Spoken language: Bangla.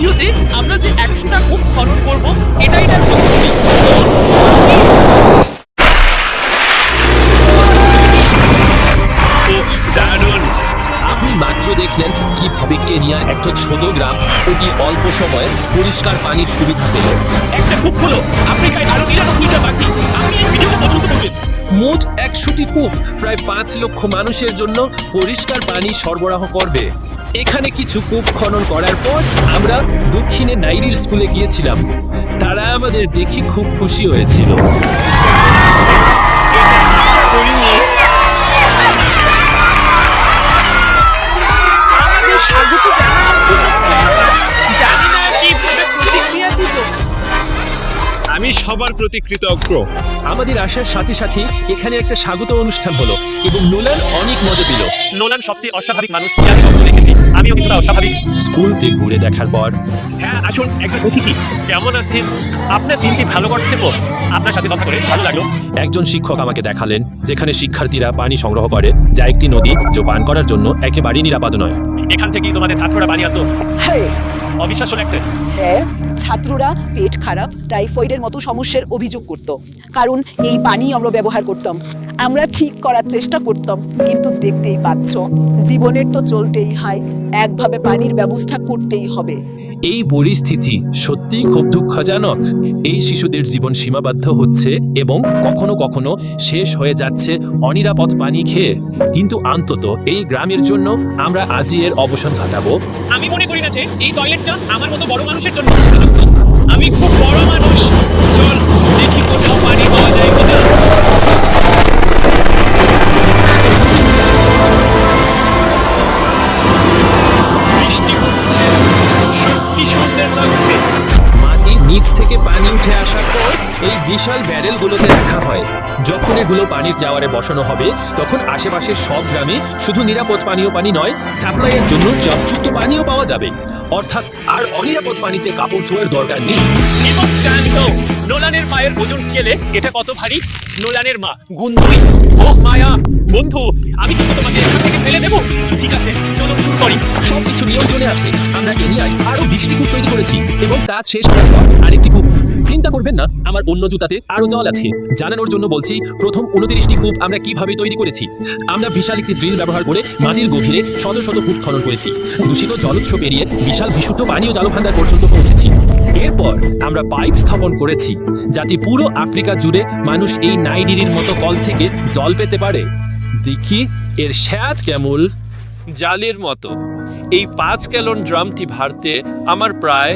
ভিডিওতে আমরা যে 100টা কূপ খনন করব এটার পদ্ধতি। দারুণ! আপনি মাত্র দেখলেন কিভাবে কেনিয়া একটা ছোট গ্রাম অতি অল্প সময়ে পরিষ্কার পানির সুবিধা পেল। একটা কূপ হলো আফ্রিকায় আরো 99টা বাকি। আপনি এই ভিডিওটা পছন্দ করবেন। মোট 100টি কূপ প্রায় 5 লক্ষ মানুষের জন্য পরিষ্কার পানি সরবরাহ করবে। এখানে কিছু কূপ খনন করার পর আমরা দক্ষিণে নাইরির স্কুলে গিয়েছিলাম। তারা আমাদের দেখে খুব খুশি হয়েছিল। আমাদের স্বাগত জানানোর জন্য জানি না কিভাবে প্রতিক্রিয়া দিব। আমি সবার প্রতি কৃতজ্ঞ। আমাদের আসার সাথে সাথে এখানে একটা স্বাগত অনুষ্ঠান হলো এবং নোলান অনেক মজা পেল। নোলান সবচেয়ে অস্বাভাবিক মানুষ যে আমি কখনো দেখেছি। আমিও কিছুটা অস্বাভাবিক। স্কুলটি ঘুরে দেখার পর হ্যাঁ, আসুন একজন অতিথি। কেমন আছেন? আপনার দিনটি ভালো কাটছে তো? আপনার সাথে কথা বলে ভালো লাগলো। একজন শিক্ষক আমাকে দেখালেন যেখানে শিক্ষার্থীরা পানি সংগ্রহ করে, যা একটি নদী যা পান করার জন্য একেবারেই নিরাপদ নয়। এখান থেকেই তোমাদের ছাত্ররা পানি আনতো। হ্যাঁ অবিশ্বাস্য লাগছে। হ্যাঁ, ছাত্ররা পেট খারাপ, টাইফয়েডের মতো সমস্যার অভিযোগ করত, কারণ এই পানি আমরা ব্যবহার করতাম। আমরা ঠিক করার চেষ্টা করতাম, কিন্তু দেখতেই পাচ্ছ জীবনের তো চলতেই হয়, একভাবে পানির ব্যবস্থা করতেই হবে। এই পরিস্থিতি সত্যিই খুব দুঃখজনক। এই শিশুদের জীবন সীমাবদ্ধ হচ্ছে এবং কখনো কখনো শেষ হয়ে যাচ্ছে অনিরাপদ পানি খেয়ে। কিন্তু অন্তত এই গ্রামের জন্য আমরা আজই এর অবসান ঘটাবো। আমি মনে করি না যে এই টয়লেটটা আমার মতো বড় মানুষের জন্য উপযুক্ত। আমি খুব বড় মানুষ। চল দেখি কোথাও পানি পাওয়া যায় কিনা। বৃষ্টি হচ্ছে, সত্যি সুন্দর লাগছে। মাটির নিচ থেকে পানি উঠে আসার পর এই বিশাল ব্যারেলগুলোতে রাখা হয়। যখন এগুলো পানির জাওয়ারে বসানো হবে তখন আশেপাশের সব গ্রামে শুধু নিরাপদ পানীয় পানি নয়, সাপ্লাইয়ের জন্য জলযুক্ত পানিও পাওয়া যাবে। অর্থাৎ আর অনিরাপদ পানিতে কাপড় ধোয়ার দরকার নেই। এবং জানতো নোলানের মায়ের ওজন স্কেলে এটা কত ভারী? নোলানের মা গুন্দুরি। ও মায়া বন্ধু, আমি কিন্তু তোমাকে এখান থেকে ফেলে দেবো। ঠিক আছে, চলো শুরু করি। সবকিছু নিয়ন্ত্রণে আছে। আমরা কেনিয়ায় আরো 20টি কূপ তৈরি করেছি এবং কাজ শেষ হওয়ার পর আরেকটি কূপ। চিন্তা করবেন না, আমার অন্য জুতাতে আরো জল আছে। জানানোর জন্য বলছি, প্রথম 29টি কূপ আমরা কিভাবে তৈরি করেছি। আমরা বিশাল একটি ড্রিল ব্যবহার করে মাটির গভীরে শত শত ফুট খনন করেছি। দূষিত জলোৎস পেরিয়ে বিশাল বিশুদ্ধ পানীয় জলভাণ্ডার পর্যন্ত পৌঁছেছি। এরপর আমরা পাইপ স্থাপন করেছি যাতে পুরো আফ্রিকা জুড়ে মানুষ এই নাইডিরির মতো কল থেকে জল পেতে পারে। দেখি এর স্বাদ কেমন। জালের মতো। এই 5 গ্যালন ড্রামটি ভারতে আমার প্রায়